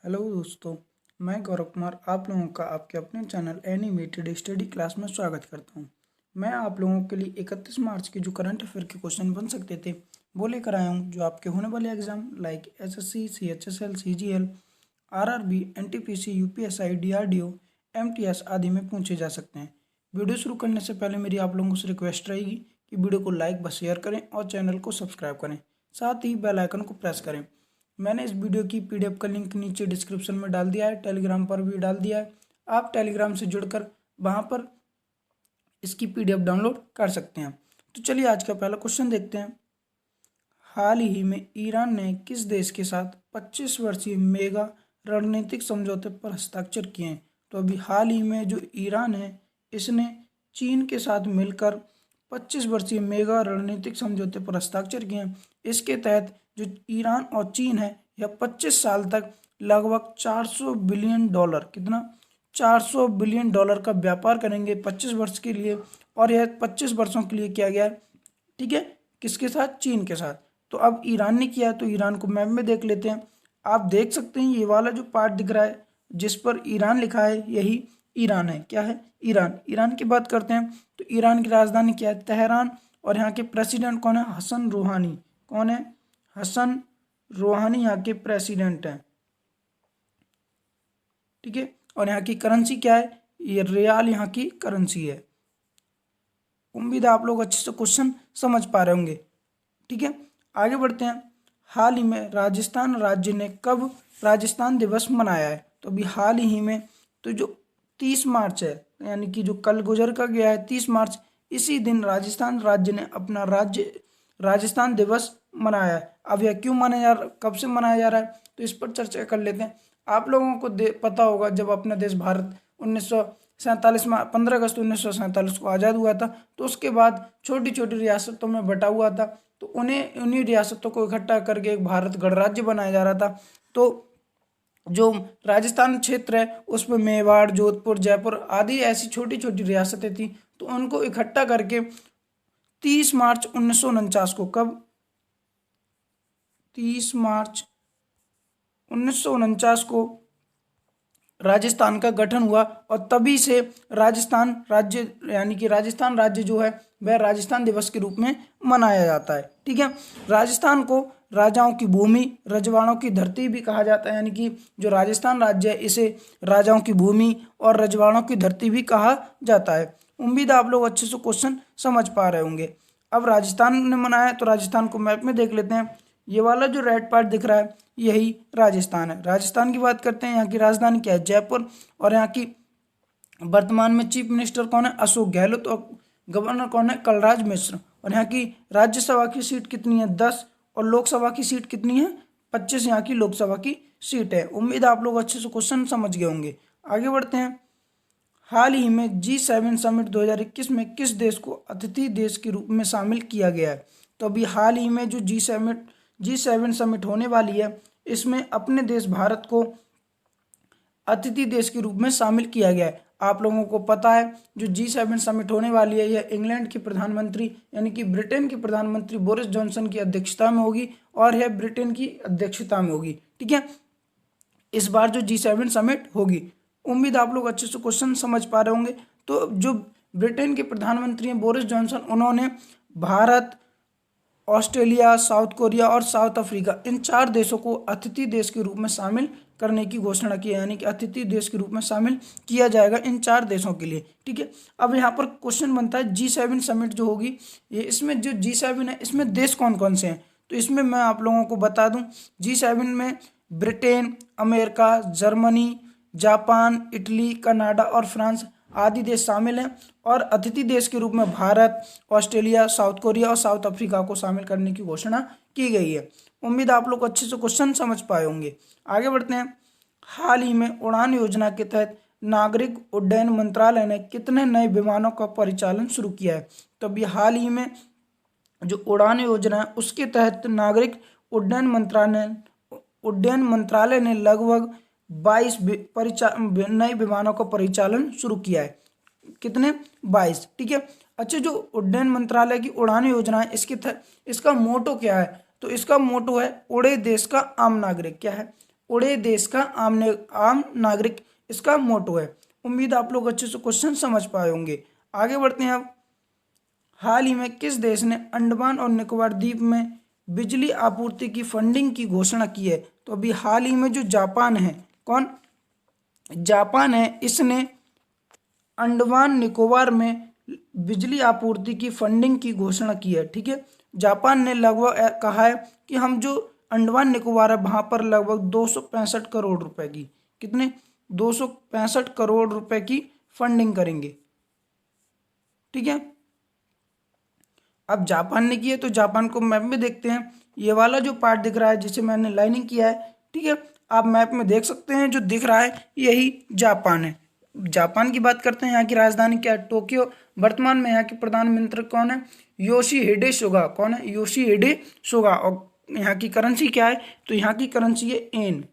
Hello दोस्तों, मैं गौरव कुमार आप लोगों का आपके अपने चैनल एनिमेटेड स्टडी क्लास में स्वागत करता हूं। मैं आप लोगों के लिए 31 मार्च के जो करंट अफेयर के क्वेश्चन बन सकते थे वो लेकर आया हूं, जो आपके होने वाले exam like SSC, CHSL, CGL, RRB, NTPC, UPSI, DRDO, MTS आदि में पूछे जा सकते हैं। वीडियो शुरू करने से पहले मेरी आप लोगों से रिक्वेस्ट रहेगी कि वीडियो को लाइक व शेयर करें और चैनल को सब्सक्राइब करें, साथ ही बेल आइकन को प्रेस करें। मैंने इस वीडियो की पीडीएफ का लिंक नीचे डिस्क्रिप्शन में डाल दिया है, टेलीग्राम पर भी डाल दिया है। आप टेलीग्राम से जुड़कर वहाँ पर इसकी पीडीएफ डाउनलोड कर सकते हैं। तो चलिए आज का पहला क्वेश्चन देखते हैं। हाल ही में ईरान ने किस देश के साथ 25 वर्षीय मेगा रणनीतिक समझौते पर हस्ताक्षर किए हैं? तो अभी हाल ही में जो ईरान है इसने चीन के साथ मिलकर 25 वर्षीय मेगा रणनीतिक समझौते पर हस्ताक्षर किए हैं। इसके तहत जो ईरान और चीन है यह 25 साल तक लगभग 400 बिलियन डॉलर कितना 400 बिलियन डॉलर का व्यापार करेंगे 25 वर्ष के लिए, और यह 25 वर्षों के लिए किया गया है। ठीक है, किसके साथ? चीन के साथ। तो अब ईरान ने किया है तो ईरान को मैप में देख लेते हैं। आप देख सकते हैं ये वाला जो पार्ट दिख रहा है जिस पर ईरान लिखा है यही ईरान है। क्या है? ईरान। ईरान की बात करते हैं तो ईरान की राजधानी क्या है? तेहरान। और यहाँ के प्रेसिडेंट कौन है? हसन रूहानी। कौन है? हसन रूहानी यहाँ के प्रेसिडेंट हैं। ठीक है, और यहाँ की करेंसी क्या है? ये रियाल यहाँ की करेंसी है। उम्मीद है आप लोग अच्छे से क्वेश्चन समझ पा रहे होंगे। ठीक है, आगे बढ़ते हैं। हाल ही में राजस्थान राज्य ने कब राजस्थान दिवस मनाया है? तो अभी हाल ही में तो जो 30 मार्च है, यानी कि जो कल गुजर कर गया है 30 मार्च, इसी दिन राजस्थान राज्य ने अपना राजस्थान दिवस मनाया है। अब यह क्यों मनाया कब से मनाया जा रहा है तो इस पर चर्चा कर लेते हैं। आप लोगों को पता होगा जब अपना देश भारत 1947 में 15 अगस्त 1947 को आज़ाद हुआ था तो उसके बाद छोटी छोटी रियासतों में बटा हुआ था। तो उन्हीं रियासतों को इकट्ठा करके एक भारत गणराज्य बनाया जा रहा था। तो जो राजस्थान क्षेत्र है उसमें मेवाड़, जोधपुर, जयपुर आदि ऐसी छोटी छोटी रियासतें थी, तो उनको इकट्ठा करके 30 मार्च 1949 को, कब? 30 मार्च 1949 को राजस्थान का गठन हुआ, और तभी से राजस्थान राज्य यानी कि राजस्थान राज्य जो है वह राजस्थान दिवस के रूप में मनाया जाता है। ठीक है, राजस्थान को राजाओं की भूमि, रजवाड़ों की धरती भी कहा जाता है, यानी कि जो राजस्थान राज्य है इसे राजाओं की भूमि और रजवाड़ों की धरती भी कहा जाता है। उम्मीद है आप लोग अच्छे से क्वेश्चन समझ पा रहे होंगे। अब राजस्थान ने मनाया तो राजस्थान को मैप में देख लेते हैं। ये वाला जो रेड पार्ट दिख रहा है यही राजस्थान है। राजस्थान की बात करते हैं, यहाँ की राजधानी क्या है? जयपुर। और यहाँ की वर्तमान में चीफ मिनिस्टर कौन है? अशोक गहलोत। और गवर्नर कौन है? कलराज मिश्र। और यहाँ की राज्यसभा की सीट कितनी है? 10। और लोकसभा की सीट कितनी है? 25 यहाँ की लोकसभा की सीट है। उम्मीद आप लोग अच्छे से क्वेश्चन समझ गए होंगे। आगे बढ़ते हैं। हाल ही में G7 समिट 2021 में किस देश को अतिथि देश के रूप में शामिल किया गया है? तो अभी हाल ही में जो G7 समिट होने वाली है इसमें अपने देश भारत को अतिथि देश के रूप में शामिल किया गया है। आप लोगों को पता है जो G7 समिट होने वाली है यह इंग्लैंड के प्रधानमंत्री यानी कि ब्रिटेन के प्रधानमंत्री बोरिस जॉनसन की अध्यक्षता में होगी, और यह ब्रिटेन की अध्यक्षता में होगी। ठीक है, इस बार जो G7 समिट होगी। उम्मीद आप लोग अच्छे से क्वेश्चन समझ पा रहे होंगे। तो जो ब्रिटेन के प्रधानमंत्री हैं बोरिस जॉनसन, उन्होंने भारत, ऑस्ट्रेलिया, साउथ कोरिया और साउथ अफ्रीका इन 4 देशों को अतिथि देश के रूप में शामिल करने की घोषणा की है, यानी कि अतिथि देश के रूप में शामिल किया जाएगा इन 4 देशों के लिए। ठीक है, अब यहाँ पर क्वेश्चन बनता है G7 समिट जो होगी ये, इसमें जो G7 है इसमें देश कौन कौन से हैं? तो इसमें मैं आप लोगों को बता दूं G7 में Britain, America, Germany, Japan, Italy, Canada और फ्रांस आदि देश शामिल हैं, और अतिथि देश के रूप में भारत, ऑस्ट्रेलिया, साउथ कोरिया और साउथ अफ्रीका को शामिल करने की घोषणा की गई है। उम्मीद आप लोग अच्छे से क्वेश्चन समझ पाए होंगे। आगे बढ़ते हैं। हाल ही में उड़ान योजना के तहत नागरिक उड्डयन मंत्रालय ने कितने नए विमानों का परिचालन शुरू किया है? तो अभी हाल ही में जो उड़ान योजना है उसके तहत नागरिक उड्डयन मंत्रालय ने लगभग 22 नए विमानों का परिचालन शुरू किया है। कितने? 22। ठीक है, अच्छा जो उड्डयन मंत्रालय की उड़ान योजना है इसका मोटो क्या है? तो इसका मोटो है उड़े देश का आम नागरिक। क्या है? उड़े देश का आम नागरिक इसका मोटो है। उम्मीद आप लोग अच्छे से क्वेश्चन समझ पाए होंगे। आगे बढ़ते हैं अब। हाल ही में किस देश ने अंडमान और निकोबार द्वीप में बिजली आपूर्ति की फंडिंग की घोषणा की है? तो अभी हाल ही में जो जापान है, कौन? जापान है, इसने अंडमान निकोबार में बिजली आपूर्ति की फंडिंग की घोषणा की है। ठीक है, जापान ने लगभग कहा है कि हम जो अंडमान निकोबार है वहां पर लगभग 265 करोड़ रुपए की, कितने? 265 करोड़ रुपए की फंडिंग करेंगे। ठीक है, अब जापान ने की है तो जापान को मैप में देखते हैं। ये वाला जो पार्ट दिख रहा है जिसे मैंने लाइनिंग किया है, ठीक है, आप मैप में देख सकते हैं जो दिख रहा है यही जापान है। जापान की बात करते हैं, यहाँ की राजधानी क्या है? टोक्यो। वर्तमान में यहाँ के प्रधानमंत्री कौन है? योशिहिडे सुगा। कौन है? योशिहिडे सुगा। और यहाँ की करेंसी क्या है? तो यहाँ की करेंसी है एन।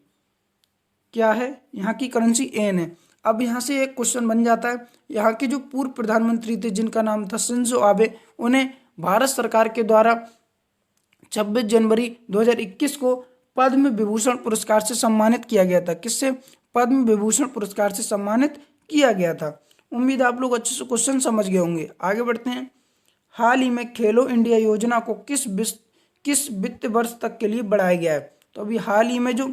क्या है? यहाँ की करेंसी एन है। अब यहाँ से एक क्वेश्चन बन जाता है, यहाँ के जो पूर्व प्रधानमंत्री थे जिनका नाम था शिंजो आबे, उन्हें भारत सरकार के द्वारा 26 जनवरी 2021 को पद्म विभूषण पुरस्कार से सम्मानित किया गया था। किससे? पद्म विभूषण पुरस्कार से सम्मानित किया गया था। उम्मीद आप लोग अच्छे से क्वेश्चन समझ गए होंगे। आगे बढ़ते हैं। हाल ही में खेलो इंडिया योजना को किस वित्त वर्ष तक के लिए बढ़ाया गया है? तो अभी हाल ही में जो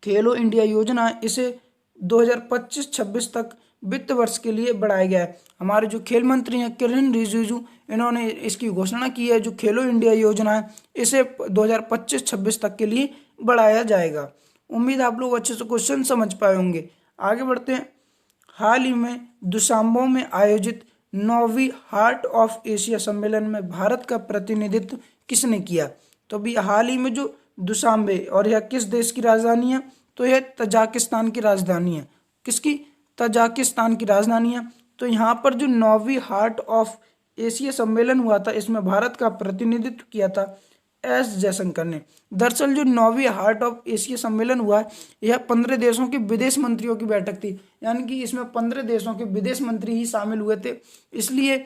खेलो इंडिया योजना है इसे 2025-26 तक वित्त वर्ष के लिए बढ़ाया गया है। हमारे जो खेल मंत्री हैं किरेन रिजिजू, इन्होंने इसकी घोषणा की है। जो खेलो इंडिया योजना है इसे 2025-26 तक के लिए बढ़ाया जाएगा। उम्मीद आप लोग अच्छे से क्वेश्चन समझ पाए होंगे। आगे बढ़ते हैं। हाल ही में दुशांबे में आयोजित 9वीं हार्ट ऑफ एशिया सम्मेलन में भारत का प्रतिनिधित्व किसने किया? तो अभी हाल ही में जो दुशांबे, और यह किस देश की राजधानी है? तो यह तजाकिस्तान की राजधानी है। किसकी? तजाकिस्तान की राजधानी है। तो यहाँ पर जो 9वीं हार्ट ऑफ एशिया सम्मेलन हुआ था इसमें भारत का प्रतिनिधित्व किया था एस जयशंकर ने। दरअसल जो 9वीं हार्ट ऑफ एशिया सम्मेलन हुआ है यह 15 देशों के विदेश मंत्रियों की बैठक थी, यानी कि इसमें 15 देशों के विदेश मंत्री ही शामिल हुए थे। इसलिए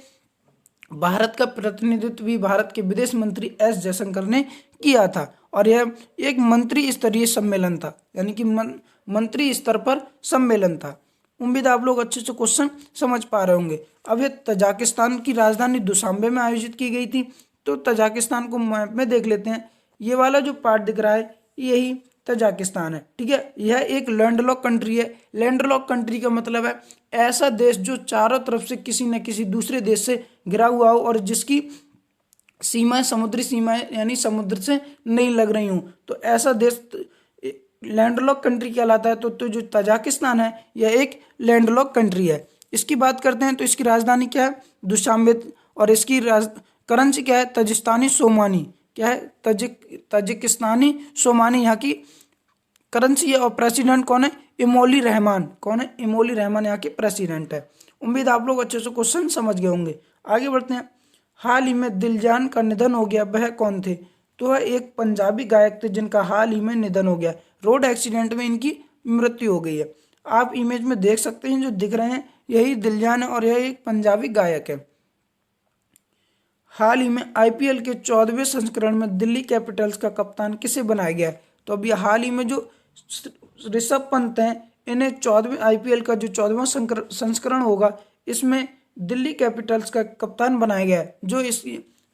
भारत का प्रतिनिधित्व भी भारत के विदेश मंत्री एस जयशंकर ने किया था। और यह एक मंत्री स्तरीय सम्मेलन था, यानी कि मंत्री स्तर पर सम्मेलन था। उम्मीद आप लोग अच्छे से क्वेश्चन समझ पा रहे होंगे। अब यह तजाकिस्तान की राजधानी दुशांबे में आयोजित की गई थी। तो तजाकिस्तान को मैप में देख लेते हैं। ये वाला जो पार्ट दिख रहा है यही तजाकिस्तान है। ठीक है, यह एक लैंडलॉक कंट्री है। लैंडलॉक कंट्री का मतलब है ऐसा देश जो चारों तरफ से किसी न किसी दूसरे देश से घिरा हुआ हो और जिसकी सीमाएं समुद्री सीमाएं यानी समुद्र से नहीं लग रही हूँ, तो ऐसा देश लैंडलॉक कंट्री कहलाता है। तो जो तजाकिस्तान है यह एक लैंडलॉक कंट्री है। इसकी बात करते हैं तो इसकी राजधानी क्या है? दुशांबे। और इसकी करेंसी क्या है? तजिस्तानी सोमानी। क्या है? तजिकिस्तानी सोमानी यहाँ की करेंसी है। और प्रेसिडेंट कौन है? इमोली रहमान। कौन है? इमोली रहमान यहाँ के प्रेसिडेंट है। उम्मीद आप लोग अच्छे से क्वेश्चन समझ गए होंगे। आगे बढ़ते हैं। हाल ही में दिलजान का निधन हो गया, वह कौन थे? तो वह एक पंजाबी गायक थे जिनका हाल ही में निधन हो गया। रोड एक्सीडेंट में इनकी मृत्यु हो गई है। आप इमेज में देख सकते हैं जो दिख रहे हैं यही दिलजान है और यह एक पंजाबी गायक है। हाल ही में आईपीएल के 14वें संस्करण में दिल्ली कैपिटल्स का कप्तान किसे बनाया गया है? तो अभी हाल ही में जो ऋषभ पंत हैं इन्हें 14वें आईपीएल का जो 14वां संस्करण होगा इसमें दिल्ली कैपिटल्स का कप्तान बनाया गया है।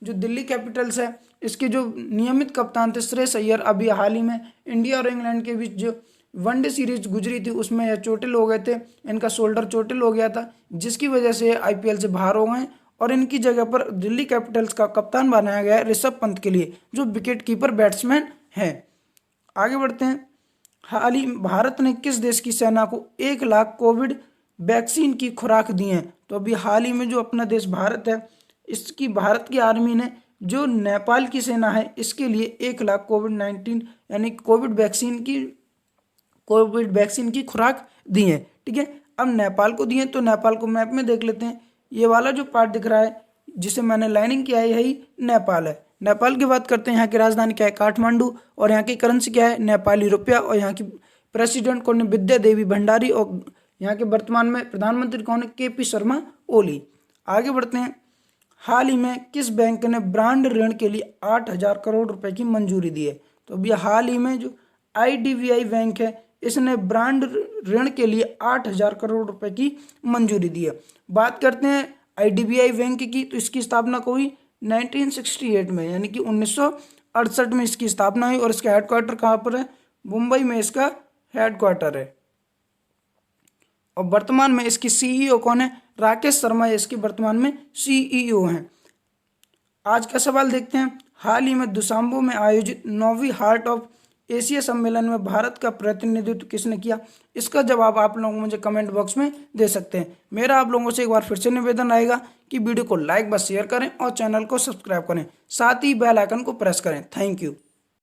जो दिल्ली कैपिटल्स है इसके जो नियमित कप्तान थे श्रेयस अय्यर, अभी हाल ही में इंडिया और इंग्लैंड के बीच जो वनडे सीरीज गुजरी थी उसमें यह चोटिल हो गए थे। इनका शोल्डर चोटिल हो गया था जिसकी वजह से आईपीएल से बाहर हो गए और इनकी जगह पर दिल्ली कैपिटल्स का कप्तान बनाया गया है ऋषभ पंत के लिए, जो विकेट कीपर बैट्समैन हैं। आगे बढ़ते हैं। हाल ही भारत ने किस देश की सेना को 1 लाख कोविड वैक्सीन की खुराक दी है? तो अभी हाल ही में जो अपना देश भारत है इसकी भारत की आर्मी ने जो नेपाल की सेना है इसके लिए 1 लाख कोविड-19 यानी कोविड वैक्सीन की खुराक दी है। ठीक है, अब नेपाल को दी है तो नेपाल को मैप में देख लेते हैं। ये वाला जो पार्ट दिख रहा है जिसे मैंने लाइनिंग किया है यही नेपाल है। नेपाल की बात करते हैं। यहाँ की राजधानी क्या है? काठमांडू। और यहाँ की करेंसी क्या है? नेपाली रुपया। और यहाँ की प्रेसिडेंट कौन है? विद्या देवी भंडारी। और यहाँ के वर्तमान में प्रधानमंत्री कौन है? केपी शर्मा ओली। आगे बढ़ते हैं। हाल ही में किस बैंक ने ब्रांड ऋण के लिए 8,000 करोड़ रुपए की मंजूरी दी है? तो अभी हाल ही में जो IDBI बैंक है, इसने ब्रांड ऋण के लिए 8,000 करोड़ रुपए की मंजूरी दी है। बात करते हैं IDBI बैंक की, तो इसकी स्थापना को हुई 1968 में, यानी कि 1968 में इसकी स्थापना हुई और इसका हेडक्वार्टर कहाँ पर है? मुंबई में इसका हेडक्वार्टर है। और वर्तमान में इसकी CEO कौन है? राकेश शर्मा इसके वर्तमान में CEO हैं। आज का सवाल देखते हैं। हाल ही में दुशांबे में आयोजित 9वीं हार्ट ऑफ एशिया सम्मेलन में भारत का प्रतिनिधित्व किसने किया? इसका जवाब आप लोग मुझे कमेंट बॉक्स में दे सकते हैं। मेरा आप लोगों से एक बार फिर से निवेदन रहेगा कि वीडियो को लाइक व शेयर करें और चैनल को सब्सक्राइब करें, साथ ही बेल आइकन को प्रेस करें। Thank you.